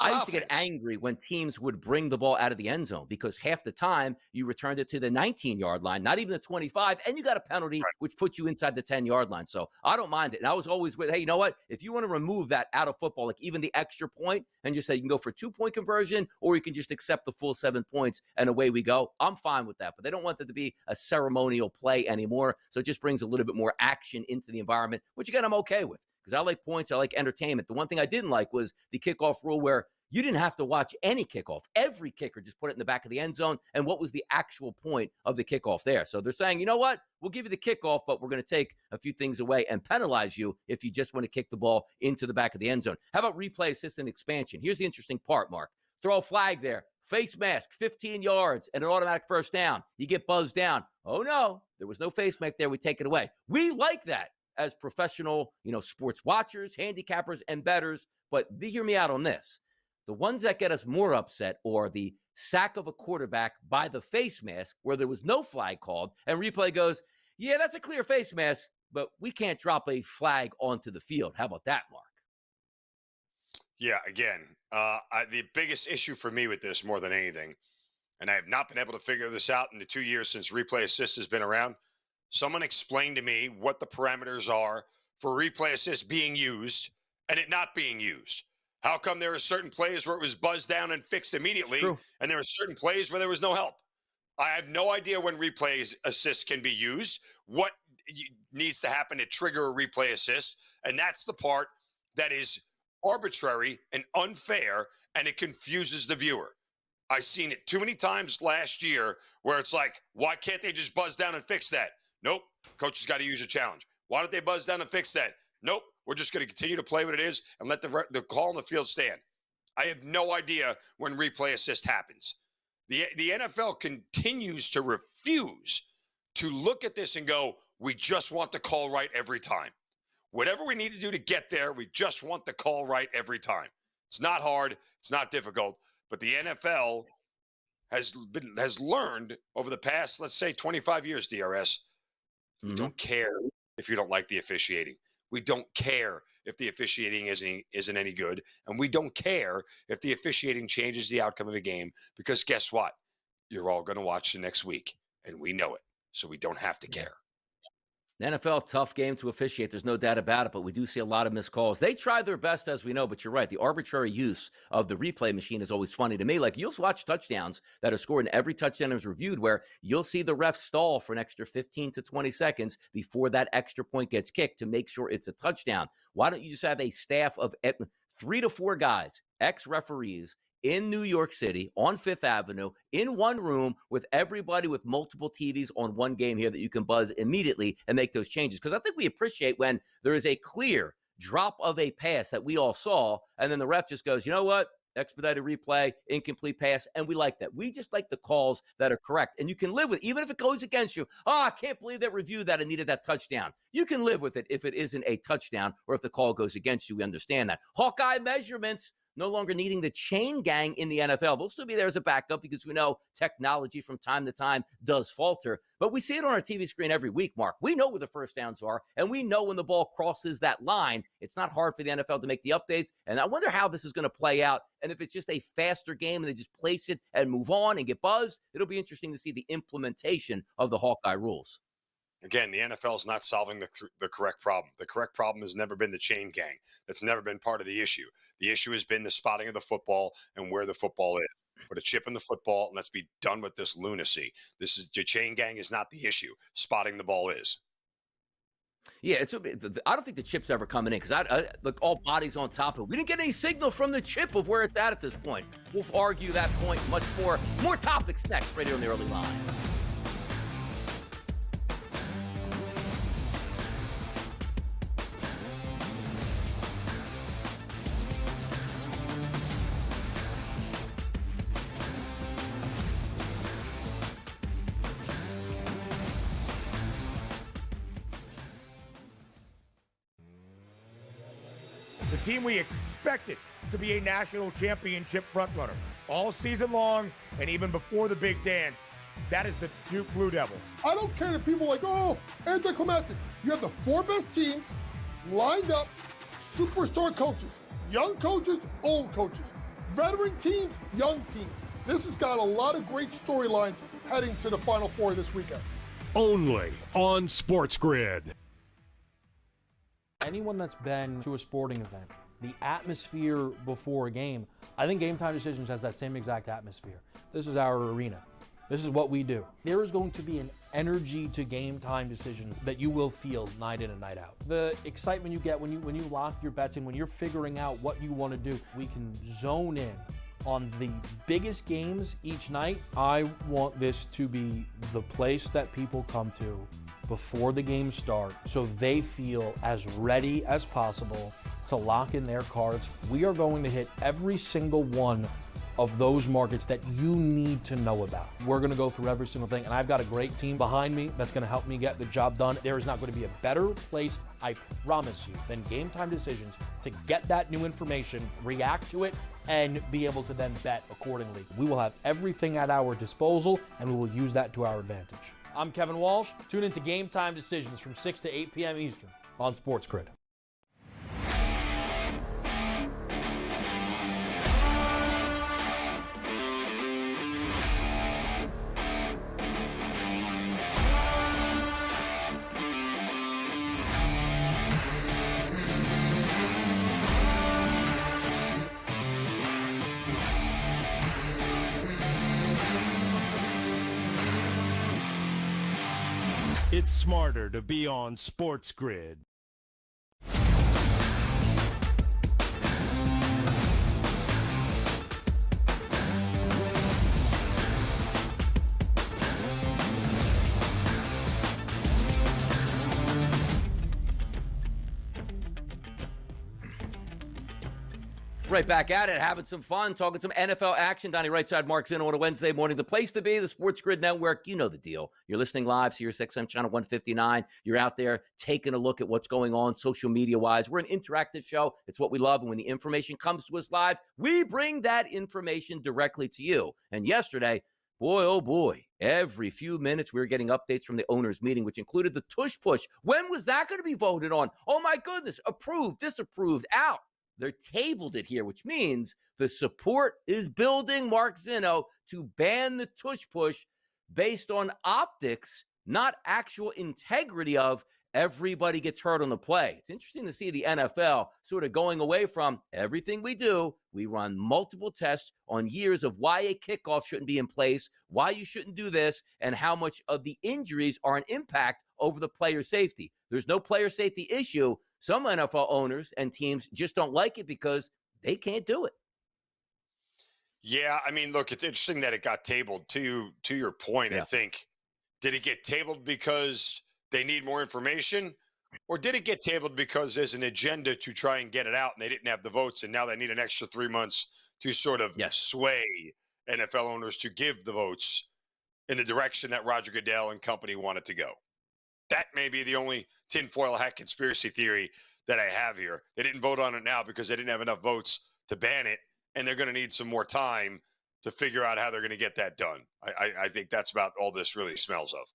I used to get angry when teams would bring the ball out of the end zone, because half the time you returned it to the 19-yard line, not even the 25, and you got a penalty, which puts you inside the 10-yard line. So I don't mind it. And I was always with, hey, you know what? If you want to remove that out of football, like even the extra point, and just say you can go for 2-point conversion, or you can just accept the full 7 points and away we go, I'm fine with that. But they don't want that to be a ceremonial play anymore. So it just brings a little bit more action into the environment, which, again, I'm okay with. Because I like points, I like entertainment. The one thing I didn't like was the kickoff rule where you didn't have to watch any kickoff. Every kicker just put it in the back of the end zone. And what was the actual point of the kickoff there? So they're saying, you know what? We'll give you the kickoff, but we're going to take a few things away and penalize you if you just want to kick the ball into the back of the end zone. How about replay assistant expansion? Here's the interesting part, Mark. Throw a flag there. Face mask, 15 yards, and an automatic first down. You get buzzed down. Oh, no, there was no face mask there. We take it away. We like that as professional, sports watchers, handicappers, and bettors. But hear me out on this. The ones that get us more upset are the sack of a quarterback by the face mask where there was no flag called, and replay goes, yeah, that's a clear face mask, but we can't drop a flag onto the field. How about that, Mark? Yeah, again, the biggest issue for me with this more than anything, and I have not been able to figure this out in the 2 years since replay assist has been around. Someone explained to me what the parameters are for replay assist being used and it not being used. How come there are certain plays where it was buzzed down and fixed immediately, and there are certain plays where there was no help? I have no idea when replay assist can be used, what needs to happen to trigger a replay assist, and that's the part that is arbitrary and unfair, and it confuses the viewer. I've seen it too many times last year where it's like, why can't they just buzz down and fix that? Nope, coach has got to use a challenge. Why don't they buzz down and fix that? Nope, we're just going to continue to play what it is and let the call on the field stand. I have no idea when replay assist happens. The NFL continues to refuse to look at this and go, we just want the call right every time. Whatever we need to do to get there, we just want the call right every time. It's not hard. It's not difficult. But the NFL has learned over the past, let's say, 25 years, DRS, we don't care if you don't like the officiating. We don't care if the officiating isn't any good. And we don't care if the officiating changes the outcome of a game, because guess what? You're all going to watch the next week, and we know it. So we don't have to care. The NFL, tough game to officiate. There's no doubt about it, but we do see a lot of missed calls. They try their best, as we know, but you're right. The arbitrary use of the replay machine is always funny to me. Like, you'll watch touchdowns that are scored, and every touchdown is reviewed where you'll see the ref stall for an extra 15 to 20 seconds before that extra point gets kicked to make sure it's a touchdown. Why don't you just have a staff of 3 to 4 guys, ex-referees, in New York City on Fifth Avenue in one room with everybody with multiple TVs on one game here that you can buzz immediately and make those changes. Because I think we appreciate when there is a clear drop of a pass that we all saw, and then the ref just goes, you know what? Expedited replay, incomplete pass, and we like that. We just like the calls that are correct, and you can live with it, even if it goes against you. Oh, I can't believe that reviewed that and needed that touchdown. You can live with it if it isn't a touchdown or if the call goes against you. We understand that. Hawkeye measurements, no longer needing the chain gang in the NFL. They'll still be there as a backup because we know technology from time to time does falter. But we see it on our TV screen every week, Mark. We know where the first downs are, and we know when the ball crosses that line. It's not hard for the NFL to make the updates, and I wonder how this is going to play out. And if it's just a faster game and they just place it and move on and get buzzed, it'll be interesting to see the implementation of the Hawkeye rules. Again, the NFL is not solving the correct problem. The correct problem has never been the chain gang. That's never been part of the issue. The issue has been the spotting of the football and where the football is. Put a chip in the football and let's be done with this lunacy. The chain gang is not the issue. Spotting the ball is. Yeah, I don't think the chip's ever coming in because I look, all bodies on top of it. We didn't get any signal from the chip of where it's at this point. We'll argue that point much more. More topics next right here on the early line. The team we expected to be a national championship frontrunner all season long and even before the big dance. That is the Duke Blue Devils. I don't care that people are like, oh, anticlimactic. You have the 4 best teams lined up, superstar coaches, young coaches, old coaches, veteran teams, young teams. This has got a lot of great storylines heading to the Final Four this weekend. Only on SportsGrid. Anyone that's been to a sporting event, the atmosphere before a game, I think Game Time Decisions has that same exact atmosphere. This is our arena. This is what we do. There is going to be an energy to Game Time Decisions that you will feel night in and night out. The excitement you get when you lock your bets in, when you're figuring out what you want to do, we can zone in on the biggest games each night. I want this to be the place that people come to before the games start so they feel as ready as possible to lock in their cards. We are going to hit every single one of those markets that you need to know about. We're going to go through every single thing, and I've got a great team behind me that's going to help me get the job done. There is not going to be a better place, I promise you, than Game Time Decisions to get that new information, react to it, and be able to then bet accordingly. We will have everything at our disposal, and we will use that to our advantage. I'm Kevin Walsh. Tune into Game Time Decisions from 6 to 8 p.m. Eastern on SportsGrid. It's smarter to be on SportsGrid. Right back at it, having some fun, talking some NFL action. Donnie Right Side, Mark Zinn on a Wednesday morning. The place to be, the SportsGrid Network. You know the deal. You're listening live, Sirius XM Channel 159. You're out there taking a look at what's going on social media-wise. We're an interactive show. It's what we love. And when the information comes to us live, we bring that information directly to you. And yesterday, boy, oh boy, every few minutes we were getting updates from the owners' meeting, which included the tush push. When was that going to be voted on? Oh, my goodness. Approved, disapproved, out. They're tabled it here, which means the support is building, Mark Zinno, to ban the tush push based on optics, not actual integrity of everybody gets hurt on the play. It's interesting to see the NFL sort of going away from everything we do. We run multiple tests on years of why a kickoff shouldn't be in place, why you shouldn't do this, and how much of the injuries are an impact over the player safety. There's no player safety issue. Some NFL owners and teams just don't like it because They can't do it. Yeah, I mean, look, it's interesting that it got tabled. To your point, I Yeah. think, did it get tabled because they need more information, or did it get tabled because there's an agenda to try and get it out and they didn't have the votes, and now they need an extra 3 months to sort of Yes. sway NFL owners to give the votes in the direction that Roger Goodell and company wanted to go? That may be the only tinfoil hat conspiracy theory that I have here. They didn't vote on it now because they didn't have enough votes to ban it, and they're going to need some more time to figure out how they're going to get that done. I think that's about all this really smells of.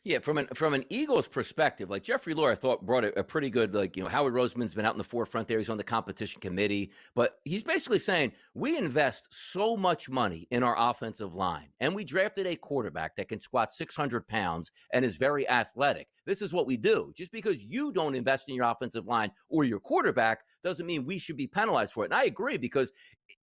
Yeah, from an Eagles perspective, like Jeffrey Lurie, I thought brought a pretty good, like, Howard Roseman's been out in the forefront there. He's on the competition committee, but he's basically saying we invest so much money in our offensive line, and we drafted a quarterback that can squat 600 pounds and is very athletic. This is what we do. Just because you don't invest in your offensive line or your quarterback doesn't mean we should be penalized for it. And I agree, because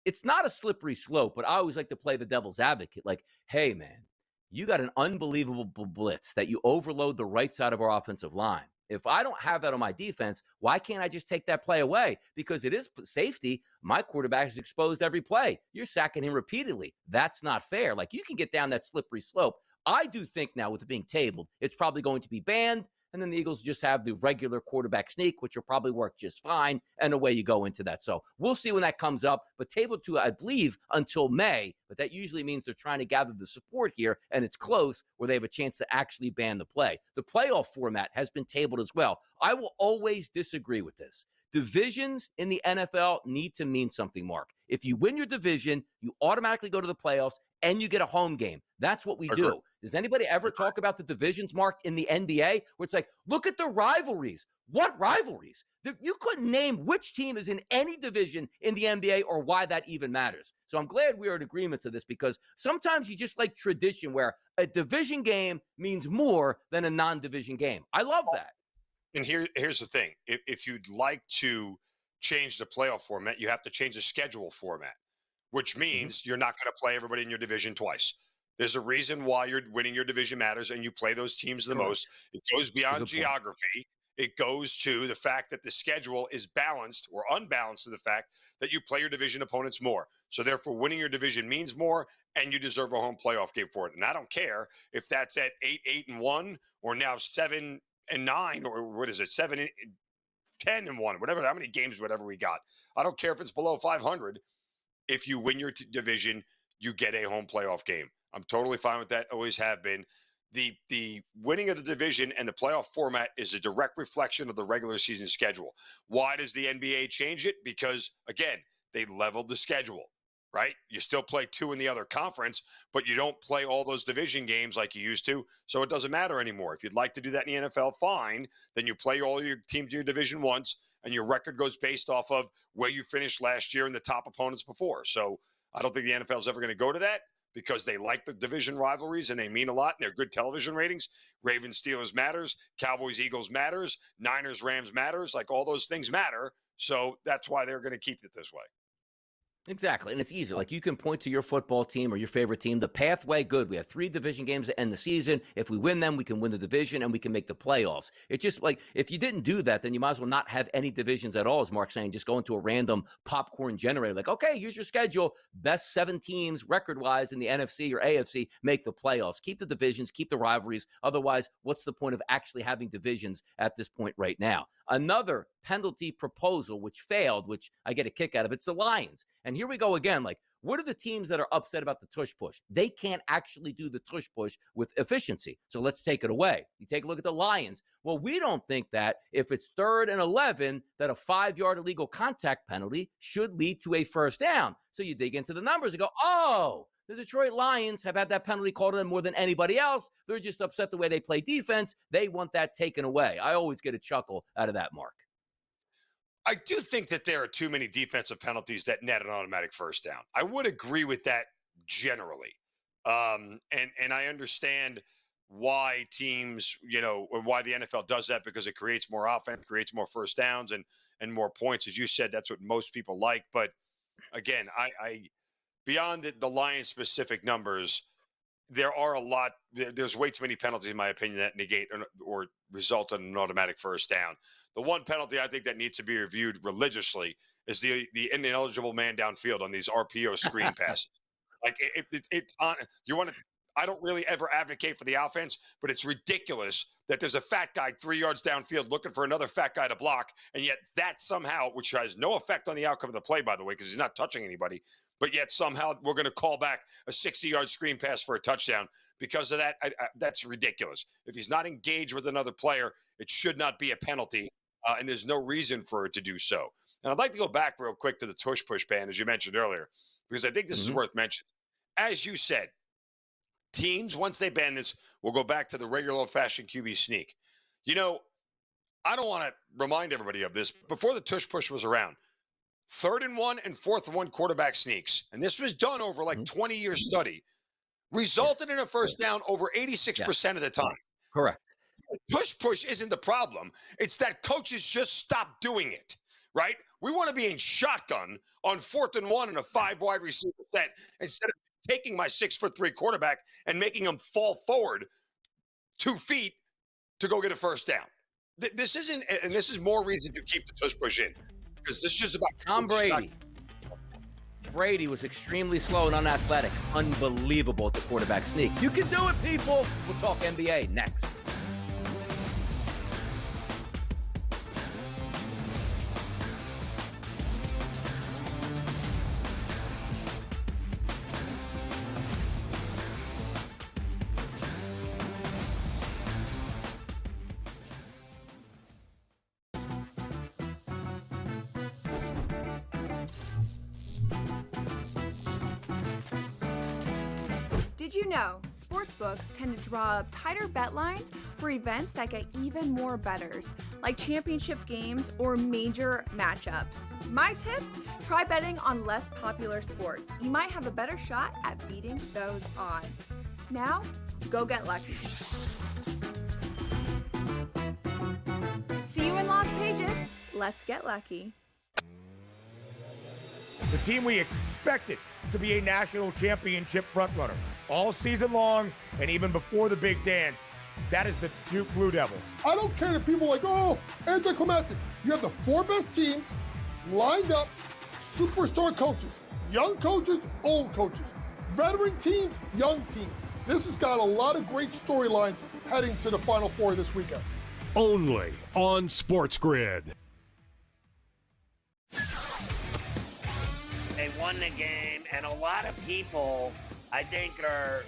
it's not a slippery slope, but I always like to play the devil's advocate. Like, hey, man, you got an unbelievable blitz that you overload the right side of our offensive line. If I don't have that on my defense, why can't I just take that play away? Because it is safety. My quarterback is exposed every play. You're sacking him repeatedly. That's not fair. Like, you can get down that slippery slope. I do think now, with it being tabled, it's probably going to be banned. And then the Eagles just have the regular quarterback sneak, which will probably work just fine. And away you go into that. So we'll see when that comes up. But tabled to, I believe, until May. But that usually means they're trying to gather the support here, and it's close where they have a chance to actually ban the play. The playoff format has been tabled as well. I will always disagree with this. Divisions in the NFL need to mean something, Mark. If you win your division, you automatically go to the playoffs and you get a home game. That's what we do. Does anybody ever talk about the divisions, Mark, in the NBA, where it's like, look at the rivalries? What rivalries? You couldn't name which team is in any division in the NBA or why that even matters. So I'm glad we are in agreement to this, because sometimes you just like tradition where a division game means more than a non-division game. I love that. And here's the thing. If you'd like to change the playoff format, you have to change the schedule format, which means you're not going to play everybody in your division twice. There's a reason why you're winning your division matters, and you play those teams the most. It goes beyond geography. It goes to the fact that the schedule is balanced or unbalanced to the fact that you play your division opponents more. So therefore, winning your division means more, and you deserve a home playoff game for it. And I don't care if that's at 8-1, or now 7-9, or what is it, 7-10-1, whatever, how many games, whatever we got. I don't care if it's below 500. If you win your division, you get a home playoff game. I'm totally fine with that. Always have been. The winning of the division and the playoff format is a direct reflection of the regular season schedule. Why does the NBA change it? Because, again, they leveled the schedule, right? You still play 2 in the other conference, but you don't play all those division games like you used to, so it doesn't matter anymore. If you'd like to do that in the NFL, fine. Then you play all your teams in your division once, and your record goes based off of where you finished last year and the top opponents before. So I don't think the NFL is ever going to go to that, because they like the division rivalries and they mean a lot and they're good television ratings. Ravens, Steelers matters. Cowboys, Eagles matters. Niners, Rams matters. Like, all those things matter. So that's why they're going to keep it this way. Exactly. And it's easy. Like, you can point to your football team or your favorite team. The pathway, good. We have 3 division games to end the season. If we win them, we can win the division and we can make the playoffs. It's just like, if you didn't do that, then you might as well not have any divisions at all, as Mark's saying. Just go into a random popcorn generator. Like, okay, here's your schedule. Best 7 teams record-wise in the NFC or AFC make the playoffs. Keep the divisions, keep the rivalries. Otherwise, what's the point of actually having divisions at this point right now? Another penalty proposal, which failed, which I get a kick out of, it's the Lions. And here we go again. Like, what are the teams that are upset about the tush push? They can't actually do the tush push with efficiency. So let's take it away. You take a look at the Lions. Well, we don't think that if it's 3rd and 11, that a 5-yard illegal contact penalty should lead to a first down. So you dig into the numbers and go, oh, the Detroit Lions have had that penalty called on them more than anybody else. They're just upset the way they play defense. They want that taken away. I always get a chuckle out of that, Mark. I do think that there are too many defensive penalties that net an automatic first down. I would agree with that generally. And I understand why teams, or why the NFL does that, because it creates more offense, creates more first downs and more points. As you said, that's what most people like. But again, I beyond the Lions specific numbers, there are a lot. There's way too many penalties, in my opinion, that negate or result in an automatic first down. The one penalty I think that needs to be reviewed religiously is the ineligible man downfield on these RPO screen passes. Like it's on. You want to. I don't really ever advocate for the offense, but it's ridiculous that there's a fat guy 3 yards downfield looking for another fat guy to block, and yet that somehow, which has no effect on the outcome of the play, by the way, because he's not touching anybody, but yet somehow we're going to call back a 60-yard screen pass for a touchdown because of that. That's ridiculous. If he's not engaged with another player, it should not be a penalty, and there's no reason for it to do so. And I'd like to go back real quick to the tush-push ban, as you mentioned earlier, because I think this is worth mentioning. As you said, teams, once they ban this, will go back to the regular old-fashioned QB sneak. You know, I don't want to remind everybody of this. Before the tush-push was around, 3rd and 1 and 4th and 1 quarterback sneaks, and this was done over like 20-year study, resulted in a first down over 86% of the time. Correct. Tush-push isn't the problem. It's that coaches just stop doing it, right? We want to be in shotgun on 4th and 1 and a 5-wide receiver set instead of taking my 6'3" quarterback and making him fall forward 2 feet to go get a first down. This isn't, and this is more reason to keep the tush-push in, because this is just about Tom Brady. Brady was extremely slow and unathletic. Unbelievable at the quarterback sneak. You can do it, people. We'll talk NBA next. Did you know sportsbooks tend to draw up tighter bet lines for events that get even more bettors, like championship games or major matchups? My tip, try betting on less popular sports. You might have a better shot at beating those odds. Now, go get lucky. See you in Las Vegas. Let's get lucky. The team we expected to be a national championship frontrunner all season long and even before the big dance. That is the Duke Blue Devils. I don't care that people are like, oh, anticlimactic. You have the 4 best teams lined up, superstar coaches, young coaches, old coaches, veteran teams, young teams. This has got a lot of great storylines heading to the Final Four this weekend. Only on SportsGrid. They won the game, and a lot of people, I think, are,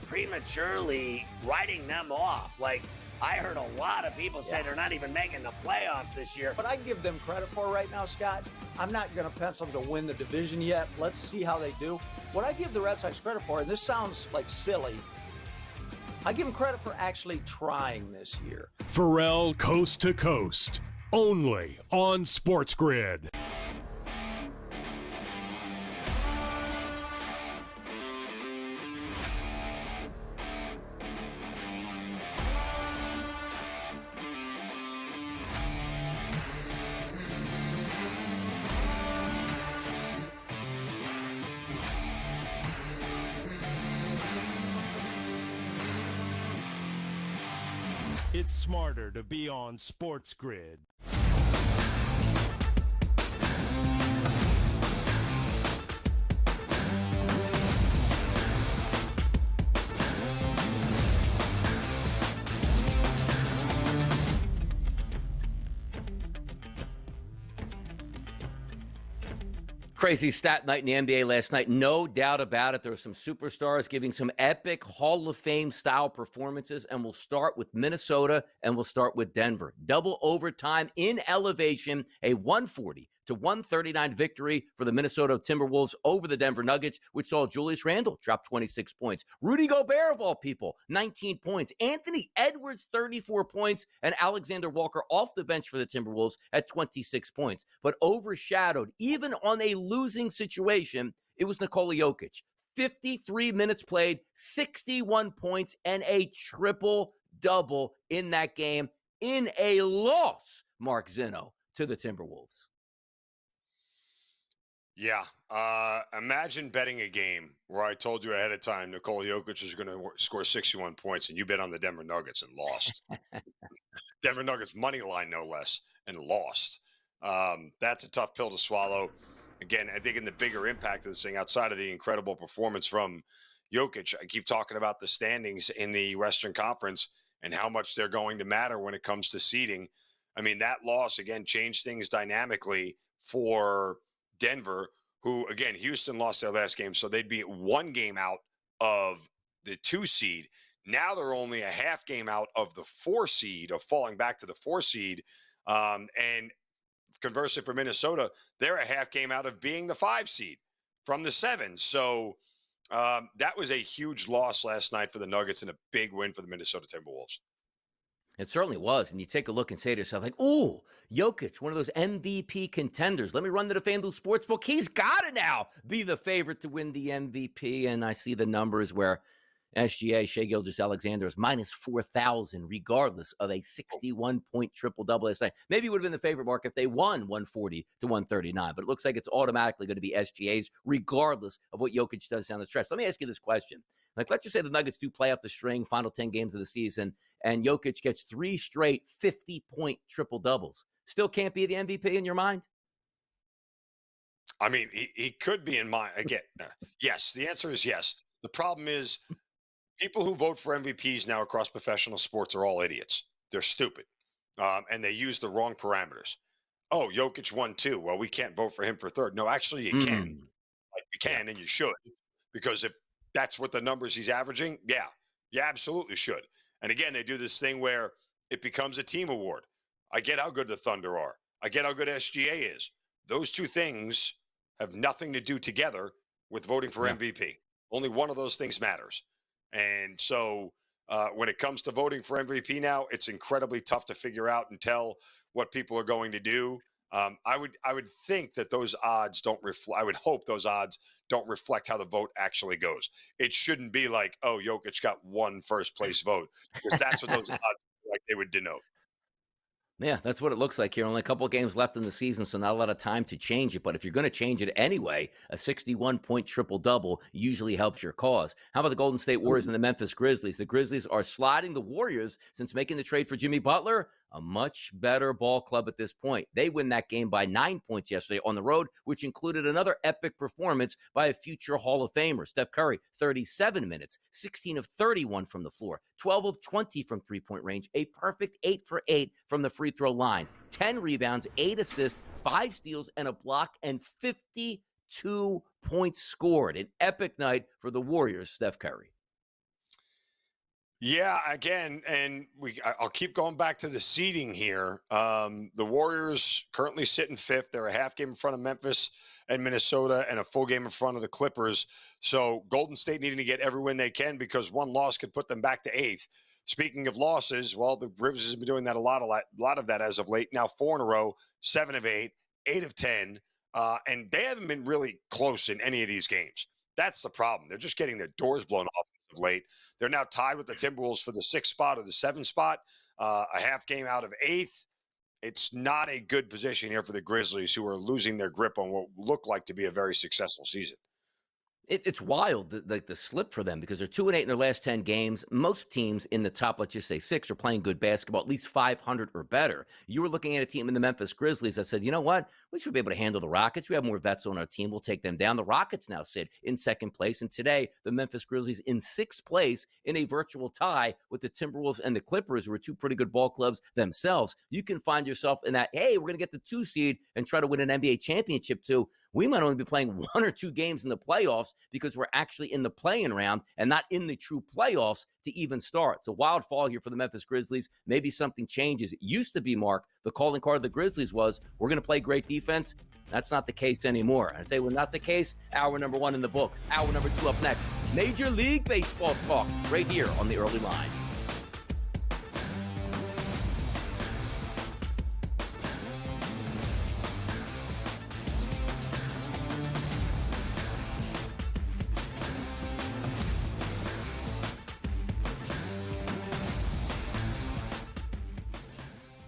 prematurely writing them off. Like, I heard a lot of people say they're not even making the playoffs this year. What I give them credit for right now, Scott, I'm not going to pencil them to win the division yet. Let's see how they do. What I give the Red Sox credit for, and this sounds like silly, I give them credit for actually trying this year. Pharrell Coast to Coast. Only on SportsGrid. It's smarter to be on SportsGrid. Crazy stat night in the NBA last night. No doubt about it. There were some superstars giving some epic Hall of Fame style performances. And we'll start with Minnesota and we'll start with Denver. Double overtime in elevation, a 140-139 victory for the Minnesota Timberwolves over the Denver Nuggets, which saw Julius Randle drop 26 points. Rudy Gobert, of all people, 19 points. Anthony Edwards, 34 points. And Alexander Walker off the bench for the Timberwolves at 26 points. But overshadowed, even on a losing situation, it was Nikola Jokic. 53 minutes played, 61 points, and a triple-double in that game in a loss, Mark Zinno, to the Timberwolves. Yeah. Imagine betting a game where I told you ahead of time Nikola Jokic is going to score 61 points, and you bet on the Denver Nuggets and lost. Denver Nuggets money line, no less, and lost. That's a tough pill to swallow. Again, I think in the bigger impact of this thing, outside of the incredible performance from Jokic, I keep talking about the standings in the Western Conference and how much they're going to matter when it comes to seeding. I mean, that loss, again, changed things dynamically for Denver, who, again, Houston lost their last game, so they'd be one game out of the 2 seed. Now they're only a half game out of the 4 seed, of falling back to the 4 seed. And conversely for Minnesota, they're a half game out of being the 5 seed from the 7. So that was a huge loss last night for the Nuggets and a big win for the Minnesota Timberwolves. It certainly was. And you take a look and say to yourself, like, ooh, Jokic, one of those MVP contenders. Let me run to the FanDuel Sportsbook. He's got to now be the favorite to win the MVP. And I see the numbers where SGA, Shai Gilgeous-Alexander, is minus 4,000, regardless of a 61-point triple-double last night. Maybe it would have been the favorite, Mark, if they won 140 to 139. But it looks like it's automatically going to be SGA's, regardless of what Jokic does down the stretch. Let me ask you this question. Like, let's just say the Nuggets do play up the string, final 10 games of the season, and Jokic gets 3 straight 50-point triple-doubles. Still can't be the MVP in your mind? I mean, he could be in mind. Again, yes, the answer is yes. The problem is people who vote for MVPs now across professional sports are all idiots. They're stupid, and they use the wrong parameters. Oh, Jokic won 2. Well, we can't vote for him for 3rd. No, actually, you can. Like, you can, and you should, because if that's what the numbers he's averaging, yeah, you absolutely should. And again, they do this thing where it becomes a team award. I get how good the Thunder are. I get how good SGA is. Those 2 things have nothing to do together with voting for MVP. Only one of those things matters. And so when it comes to voting for MVP now, it's incredibly tough to figure out and tell what people are going to do. I would think that those odds don't reflect. I would hope those odds don't reflect how the vote actually goes. It shouldn't be like, oh, Jokic got 1 first place vote, because that's what those odds like they would denote. Yeah, that's what it looks like here. Only a couple of games left in the season, so not a lot of time to change it. But if you're going to change it anyway, a 61-point triple-double usually helps your cause. How about the Golden State Warriors and the Memphis Grizzlies? The Grizzlies are sliding the Warriors since making the trade for Jimmy Butler. A much better ball club at this point. They win that game by 9 points yesterday on the road, which included another epic performance by a future Hall of Famer. Steph Curry, 37 minutes, 16 of 31 from the floor, 12 of 20 from three-point range, a perfect 8 for 8 from the free throw line, 10 rebounds, 8 assists, 5 steals, and a block, and 52 points scored. An epic night for the Warriors, Steph Curry. Yeah, again, and I'll keep going back to the seeding here. The Warriors currently sit in 5th. They're a half game in front of Memphis and Minnesota and a full game in front of the Clippers. So Golden State needing to get every win they can, because one loss could put them back to 8th. Speaking of losses, well, the Rivers has been doing that a lot of that as of late. Now 4 in a row, 7 of 8, 8 of 10, and they haven't been really close in any of these games. That's the problem. They're just getting their doors blown off of late. They're now tied with the Timberwolves for the 6th spot or the 7th spot, a half game out of 8th. It's not a good position here for the Grizzlies, who are losing their grip on what looked like to be a very successful season. It's wild, the slip for them, because they're 2-8 in their last 10 games. Most teams in the top, let's just say 6, are playing good basketball, at least 500 or better. You were looking at a team in the Memphis Grizzlies that said, you know what? We should be able to handle the Rockets. We have more vets on our team. We'll take them down. The Rockets now sit in 2nd place. And today, the Memphis Grizzlies in 6th place in a virtual tie with the Timberwolves and the Clippers, who are 2 pretty good ball clubs themselves. You can find yourself in that, hey, we're going to get the 2 seed and try to win an NBA championship too. We might only be playing 1 or 2 games in the playoffs, because we're actually in the play-in round and not in the true playoffs to even start. It's a wild fall here for the Memphis Grizzlies. Maybe something changes. It used to be, Mark, the calling card of the Grizzlies was, we're going to play great defense. That's not the case anymore. I'd say we're not the case. Hour number 1 in the book. Hour number 2 up next. Major League Baseball talk right here on the Early Line.